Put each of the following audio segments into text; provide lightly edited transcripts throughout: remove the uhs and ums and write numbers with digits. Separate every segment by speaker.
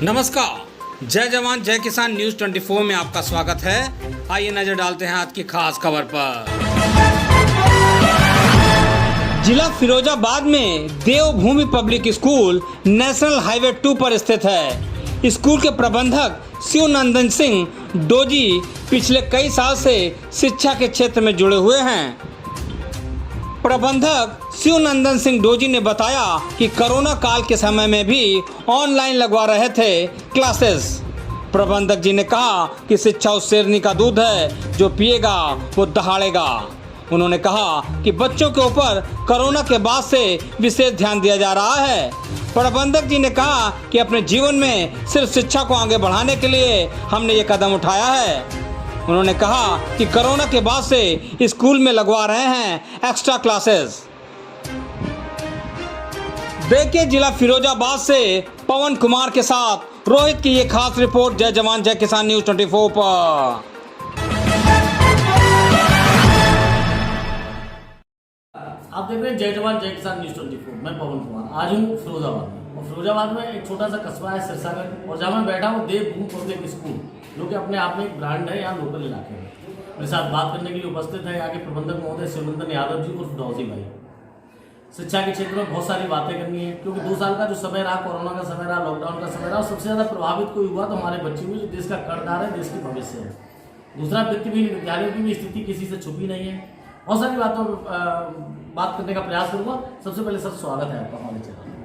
Speaker 1: नमस्कार, जय जवान जय किसान न्यूज़ 24 में आपका स्वागत है। आइए नजर डालते हैं आज की खास खबर पर। जिला फिरोजाबाद में देवभूमि पब्लिक स्कूल नेशनल हाईवे 2 पर स्थित है। स्कूल के प्रबंधक शिवनंदन सिंह डोजी पिछले कई साल से शिक्षा के क्षेत्र में जुड़े हुए हैं। प्रबंधक शिवनंदन सिंह डोजी ने बताया कि कोरोना काल के समय में भी ऑनलाइन लगवा रहे थे क्लासेस। प्रबंधक जी ने कहा कि शिक्षा उस शेरनी का दूध है जो पिएगा वो दहाड़ेगा। उन्होंने कहा कि बच्चों के ऊपर कोरोना के बाद से विशेष ध्यान दिया जा रहा है। प्रबंधक जी ने कहा कि अपने जीवन में सिर्फ शिक्षा को आगे बढ़ाने के लिए हमने ये कदम उठाया है। उन्होंने कहा कि कोरोना के बाद से स्कूल में लगवा रहे हैं एक्स्ट्रा क्लासेस। देखिए जिला फिरोजाबाद से पवन कुमार के साथ रोहित की ये खास रिपोर्ट जय जवान जय किसान न्यूज़ 24 पर।
Speaker 2: आप देख रहे हैं जय जवान जय किसान न्यूज़ 24। मैं पवन कुमार आज हूँ फिरोजाबाद में, और फिरोजाबाद में एक छोटा सा कस्बा है सिरसागर, और जहाँ मैं बैठा हूँ देवभूमि पब्लिक स्कूल, जो कि अपने आप में एक ब्रांड है यहाँ लोकल इलाके में। मेरे साथ बात करने के लिए उपस्थित है यहाँ के प्रबंधक महोदय शिवनंदन यादव जी उर्फ डॉजी भाई। शिक्षा के क्षेत्र में बहुत सारी बातें करनी है, क्योंकि 2 साल का जो समय रहा, कोरोना का समय रहा, लॉकडाउन का समय रहा, और सबसे ज़्यादा प्रभावित कोई हुआ तो हमारे बच्चे हुए जो देश का कर्णधार है, देश की भविष्य है। दूसरा, वित्तहीन विद्यालयों की भी स्थिति किसी से छुपी नहीं है। बहुत सारी बातों बात करने का प्रयास करूँगा। सबसे पहले सर स्वागत है आपका हमारे चैनल में।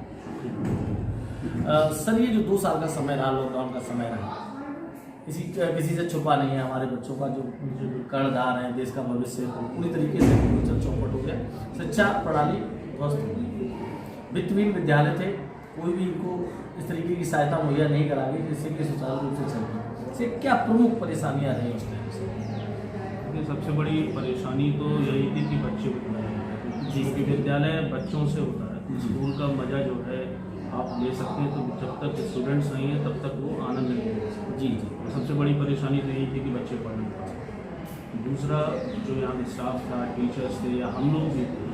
Speaker 2: सर, ये जो 2 साल का समय रहा, लॉकडाउन का समय रहा, किसी से छुपा नहीं है। हमारे बच्चों का जो कर्णधार है, देश का भविष्य पूरी तरीके से चौपट हो गया। शिक्षा प्रणाली ध्वस्त हो गई। वित्तहीन विद्यालय थे, कोई भी इनको इस तरीके की सहायता मुहैया नहीं करा गई जिससे कि सुचारू रूप से चल रही। इससे क्या प्रमुख परेशानियां रही उस टाइम से?
Speaker 3: सबसे बड़ी परेशानी तो यही थी कि बच्चे क्योंकि विद्यालय बच्चों से होता है। स्कूल का मज़ा जो है आप ले सकते हैं, तो जब तक स्टूडेंट्स नहीं है तब तक वो आनंद नहीं ले सकते। जी। सबसे बड़ी परेशानी तो यही थी कि बच्चे पढ़ नहीं पाते। दूसरा, जो यहाँ के स्टाफ था, टीचर्स थे या हम लोग भी थे,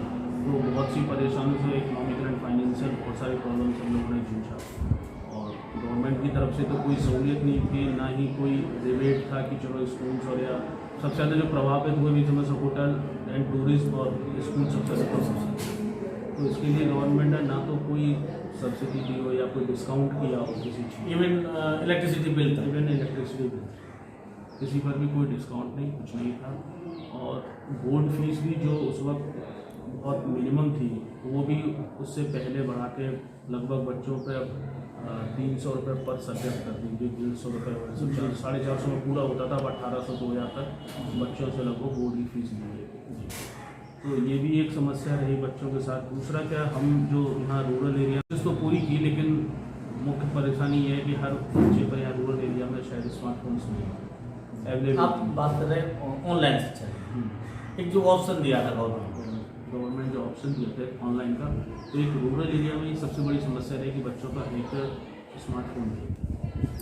Speaker 3: तो बहुत सी परेशानियों से, इकोनॉमिकल एंड फाइनेंशियल बहुत सारी प्रॉब्लम्स हम लोगों ने जूझा। और गवर्नमेंट की तरफ से तो कोई सहूलियत नहीं थी, ना ही कोई रिबेट था कि चलो स्कूल्स, और या सबसे ज़्यादा जो प्रभावित हुए भी थे मैं होटल एंड टूरिज्म और स्कूल सबसे ज़्यादा। तो इसके लिए गवर्नमेंट ने ना तो कोई सब्सिडी दी हो या कोई डिस्काउंट किया हो किसी चीज़,
Speaker 2: इवन इलेक्ट्रिसिटी बिल
Speaker 3: किसी पर भी कोई डिस्काउंट नहीं, कुछ नहीं था। और बोर्ड फीस भी जो उस वक्त बहुत मिनिमम थी, वो भी उससे पहले बढ़ा के लगभग बच्चों पे 300 रुपये पर सब्जेक्ट कर दी, जो 150 रुपये 450 में पूरा होता था। अब 1800 2000 तक बच्चों से लगभग बोर्ड की फीस ली है। तो ये भी एक समस्या रही बच्चों के साथ। दूसरा क्या, हम जो यहाँ रूरल एरिया में तो पूरी की, लेकिन मुख्य परेशानी ये है कि हर बच्चे पर यहाँ रूरल एरिया में शायद स्मार्टफोन्स नहीं अवेलेबल।
Speaker 2: आप बात कर रहे हैं ऑनलाइन शिक्षा, एक जो ऑप्शन दिया था
Speaker 3: गवर्नमेंट जो ऑप्शन दिए थे ऑनलाइन का, तो एक रूरल एरिया में सबसे बड़ी समस्या है कि बच्चों का एक स्मार्टफोन नहीं,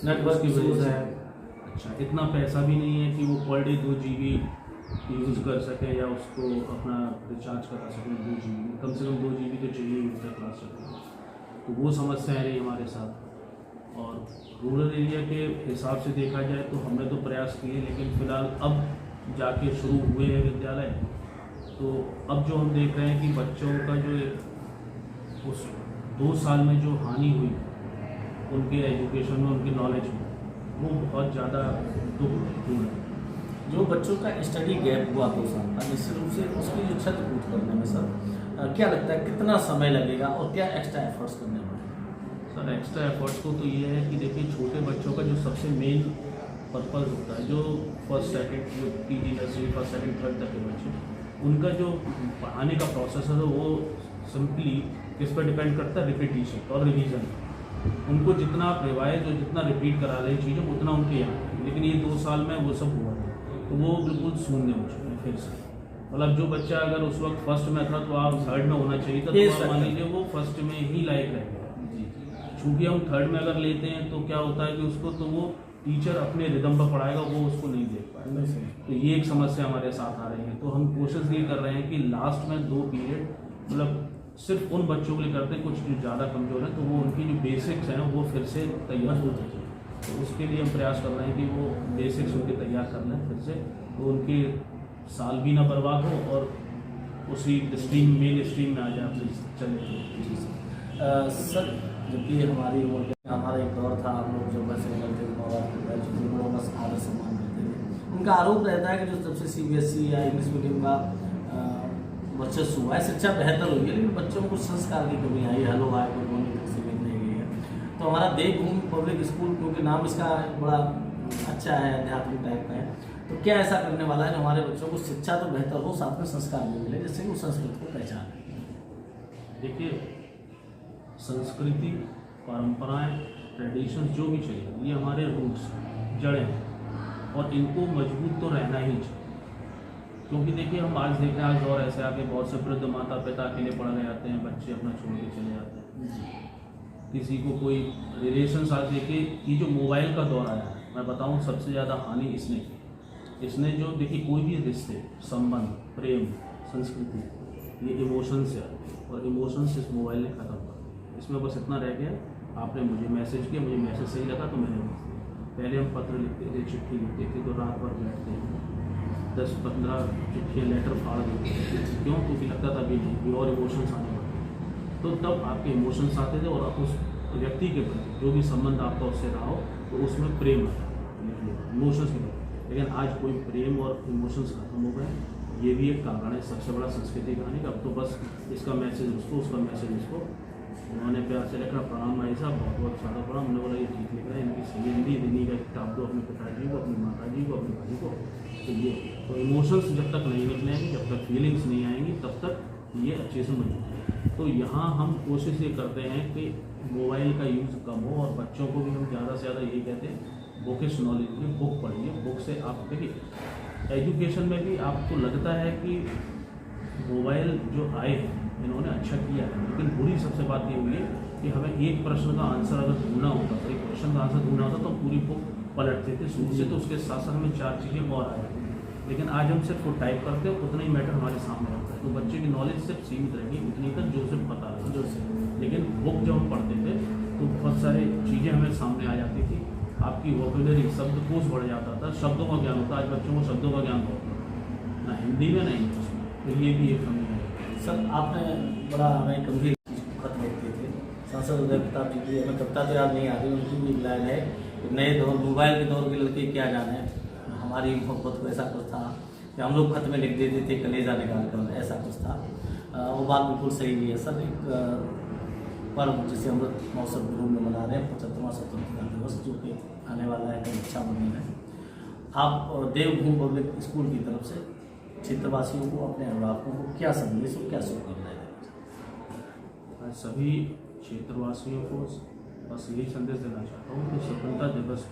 Speaker 2: नेटवर्क की वजह से।
Speaker 3: अच्छा, इतना पैसा भी नहीं है कि वो पर डे 2 GB यूज़ कर सके या उसको अपना रिचार्ज करा सकें। 2 GB कम से कम 2 GB तो चाहिए इंटरक्लास सकें। तो वो समस्याएँ रही हमारे साथ। और रूरल एरिया के हिसाब से देखा जाए तो हमने तो प्रयास किए, लेकिन फ़िलहाल अब जाके शुरू हुए हैं विद्यालय। तो अब जो हम देख रहे हैं कि बच्चों का जो उस 2 साल में जो हानि हुई उनके एजुकेशन में, उनकी नॉलेज में, वो बहुत ज़्यादा दुखपूर्ण है।
Speaker 2: जो बच्चों का स्टडी गैप हुआ 2 साल का, निश्चित रूप से उसकी जो क्षति पूर्ति करने में सर क्या लगता है, कितना समय लगेगा और क्या एक्स्ट्रा एफर्ट्स करने पड़ेंगे?
Speaker 3: सर, एक्स्ट्रा एफर्ट्स को तो ये है कि देखिए, छोटे बच्चों का जो सबसे मेन पर्पज़ होता है, जो फर्स्ट सेकंड जो PG nursery first second third तक के बच्चे, उनका जो पढ़ाने का प्रोसेस है वो सिंपली किस पर डिपेंड करता है, रिपीटिशन और रिवीजन। उनको जितना आप रिवाइज और जितना रिपीट करा रहे चीज़ें उतना उनके यहाँ, लेकिन ये 2 साल में वो सब हुआ है, तो वो बिल्कुल शून्य हो चुके हैं फिर से। मतलब जो बच्चा अगर उस वक्त फर्स्ट में था तो आप थर्ड में होना चाहिए था, तो आप मान लीजिए वो फर्स्ट में ही लायक रह गया। चूँकि हम थर्ड में अगर लेते हैं तो क्या होता है कि उसको तो वो टीचर अपने रिदम पर पढ़ाएगा, वो उसको नहीं देख पाएगा। तो ये एक समस्या हमारे साथ आ रही है। तो हम कोशिश ये कर रहे हैं कि लास्ट में 2 पीरियड, मतलब सिर्फ उन बच्चों के लिए करते हैं कुछ जो ज़्यादा कमज़ोर हैं, तो वो उनकी जो बेसिक्स हैं वो फिर से तैयार हो जाए। तो उसके लिए हम प्रयास कर रहे हैं कि वो बेसिक्स उनके तैयार कर लें फिर से, तो उनके साल भी ना बर्बाद हो और उसी मेन स्ट्रीम में आ जाए अपने चले।
Speaker 2: सर जबकि हमारा एक दौर था, हम लोग जब बस निकलते थे बड़ों का आदर सम्मान करते थे। उनका आरोप रहता है कि जो जब से CBSE या इंग्लिश मीडियम का वर्चस्व हुआ है, शिक्षा बेहतर हुई है, लेकिन बच्चों को संस्कार की कमी आई, हलो आए कोई बोलने तक सीमित नहीं गई है। तो हमारा देवभूमि पब्लिक स्कूल, क्योंकि नाम इसका बड़ा अच्छा है, आध्यात्मिक टाइप का है, तो क्या ऐसा करने वाला है जो हमारे बच्चों को शिक्षा तो बेहतर हो, साथ में संस्कार भी मिले, जिससे वो संस्कृति को पहचाने?
Speaker 3: देखिए, संस्कृति, परंपराएं, ट्रेडिशंस जो भी चाहिए, ये हमारे रूट्स जड़ें हैं और इनको मजबूत तो रहना ही चाहिए। क्योंकि देखिए, हम आज देख रहे हैं, आज दौर ऐसे आके बहुत से वृद्ध माता पिता अकेले पढ़ने जाते हैं, बच्चे अपना छोड़ के चले जाते हैं, किसी को कोई रिलेशन साथ। देखिए, ये जो मोबाइल का दौर आया है, मैं बताऊं सबसे ज़्यादा हानि इसने जो, देखिए कोई भी रिश्ते, संबंध, प्रेम, संस्कृति, ये इमोशन से आते हैं और इमोशंस इस मोबाइल ने ख़त्म कर दिया। इसमें बस इतना रह गया, आपने मुझे मैसेज किया, मुझे मैसेज सही लगा तो मैंने पहले हम पत्र लिखते थे, चिट्ठी लिखते थे, तो रात भर बैठते हैं 10-15 चिट्ठियाँ लेटर फाड़ देते थे। क्यों? क्योंकि लगता था भी और इमोशंस आने लगते, तो तब आपके इमोशंस आते थे और उस व्यक्ति के प्रति जो भी संबंध आपका उससे रहा हो तो उसमें प्रेम आता है, इमोशंस के प्रति। लेकिन आज कोई प्रेम और इमोशंस खत्म हो गए, ये भी एक कारण है, सबसे बड़ा संस्कृति कहानी का। अब तो बस इसका मैसेज उसको, उसका मैसेज इसको। उन्होंने प्यार से लिखा, प्रणाम भाई साहब, बहुत बहुत सारा प्रणाम। उन्होंने बोला ये ठीक लिख रहा है, इनकी सही हिंदी देनी का किताब दो अपने पिताजी को, अपनी माता जी को, अपने भाई को। तो ये तो इमोशंस जब तक नहीं निकलेंगे, जब तक फीलिंग्स नहीं आएंगी, तब तक ये अच्छे से मजबूत। तो यहाँ हम कोशिश ये करते हैं कि मोबाइल का यूज़ कम हो और बच्चों को भी हम ज़्यादा से ज़्यादा यही कहते हैं बुकिश नॉलेज की बुक पढ़िए। बुक से आप देखिए, एजुकेशन में भी आपको लगता है कि मोबाइल जो आए हैं इन्होंने अच्छा किया है, लेकिन बुरी सबसे बात ये हुई है कि हमें एक प्रश्न का आंसर अगर ढूंढना होता था, एक क्वेश्चन का आंसर ढूंढना होता तो पूरी बुक पलटते थे शुरू से, तो उसके साथ साथ हमें 4 चीज़ें और आ जाती। लेकिन आज हम सिर्फ वो टाइप करते हैं, उतना ही मैटर हमारे सामने रहता है, तो बच्चे की नॉलेज सिर्फ सीमित रहेगी उतनी तक जो सिर्फ पता लगा जो से। लेकिन बुक जब हम पढ़ते थे तो बहुत सारी चीज़ें हमें सामने आ जाती थी, आपकी वोकेबलरी, शब्दकोश बढ़ जाता था, शब्दों का ज्ञान होता। आज बच्चों को शब्दों का ज्ञान होता ना हिंदी में नहीं उसमें, तो ये भी एक कमी है।
Speaker 2: सर आपने बड़ा हमें गंभीर खत लिखते थे, सांसद उदय प्रताप जी की, हमें कविता तो याद नहीं आ रही, उनकी भी लाइन है, नए दौर, मोबाइल के दौर के लड़के क्या जाने, हमारी मोहब्बत को, ऐसा कुछ था कि हम लोग खत में लिख देते थे कलेजा निकाल कर, ऐसा कुछ था। वो बात बिल्कुल सही भी है सर। एक पर्व जिसे अमृत महोत्सव के रूप में मना रहे हैं, 75वां स्वतंत्रता दिवस, जो कि आने वाला है कल रक्षाबंधन है। आप देवभूमि पब्लिक स्कूल की तरफ से क्षेत्रवासियों को, अपने अभिभावकों को क्या संदेश और क्या शुभकामनाएं देना?
Speaker 3: सभी क्षेत्रवासियों को बस यही संदेश देना चाहता हूँ कि स्वतंत्रता दिवस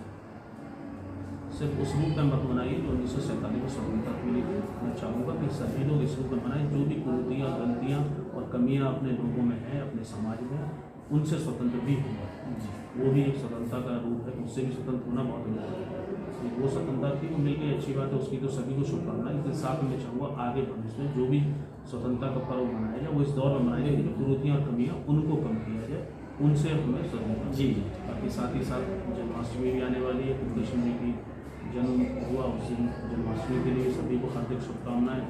Speaker 3: सिर्फ उस रूप में मत मनाइए जो 1947 को स्वतंत्रता मिली थी। मैं चाहूँगा कि सभी लोग इस रूप में मनाएं, जो भी कुरीतियाँ, गलतियाँ और कमियाँ अपने लोगों में हैं, अपने समाज में, उनसे स्वतंत्र भी हुआ। वो भी एक स्वतंत्रता का रूप है, उससे भी स्वतंत्र होना बहुत जरूरी है। वो स्वतंत्रता थी, वो मिल गई, अच्छी बात है, उसकी तो सभी को शुभकामनाएं। लेकिन साथ में चाहूँगा आगे भविष्य में जो भी स्वतंत्रता का पर्व मनाया जाए वो इस दौर में मनाया जाए, जो कुरीतियाँ और कमियाँ उनको कम किया जाए, उनसे हमें स्वतंत्रता।
Speaker 2: जी।
Speaker 3: बाकी साथ ही साथ जन्माष्टमी भी आने वाली है, कृष्ण जी की जन्म हुआ, उस दिन जन्माष्टमी के लिए सभी को हार्दिक शुभकामनाएं।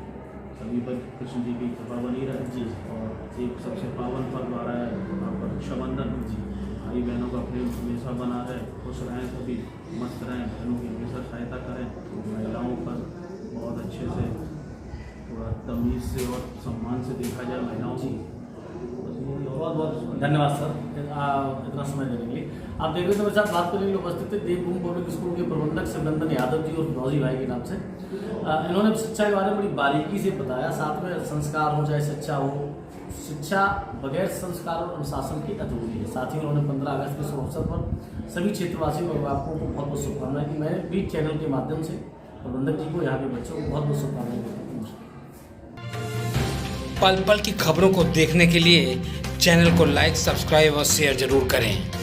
Speaker 3: सभी पर कृष्ण जी की कृपा बनी रहे जी। और एक सबसे पावन पर्व आ रहा है वहाँ पर रक्षाबंधन जी। भाई बहनों का प्रेम हमेशा बना रहे, खुश रहें, सभी मस्त रहें, बहनों की हमेशा सहायता करें। महिलाओं पर बहुत अच्छे से, थोड़ा तमीज़ से और सम्मान से देखा जाए महिलाओं को।
Speaker 2: बहुत बहुत धन्यवाद सर इतना समय देने के लिए। आप देख रहे थे मेरे साथ बात करने के लिए उपस्थित थे देवभूमि पब्लिक स्कूल के प्रबंधक शिवनंदन यादव जी और फौजी भाई के नाम से। इन्होंने शिक्षा के बारे में बड़ी बारीकी से बताया, साथ में संस्कार हो चाहे शिक्षा हो, शिक्षा बगैर संस्कार और अनुशासन की अधूरी है। साथ ही उन्होंने 15 अगस्त के शुभ अवसर पर सभी क्षेत्रवासियों और अभिभावकों को बहुत बहुत शुभकामनाएं की। मैं भी चैनल के माध्यम से प्रबंधक जी को, यहाँ के बच्चों को बहुत बहुत शुभकामनाएं देता हूँ।
Speaker 4: पल पल की खबरों को देखने के लिए चैनल को लाइक, सब्सक्राइब और शेयर जरूर करें।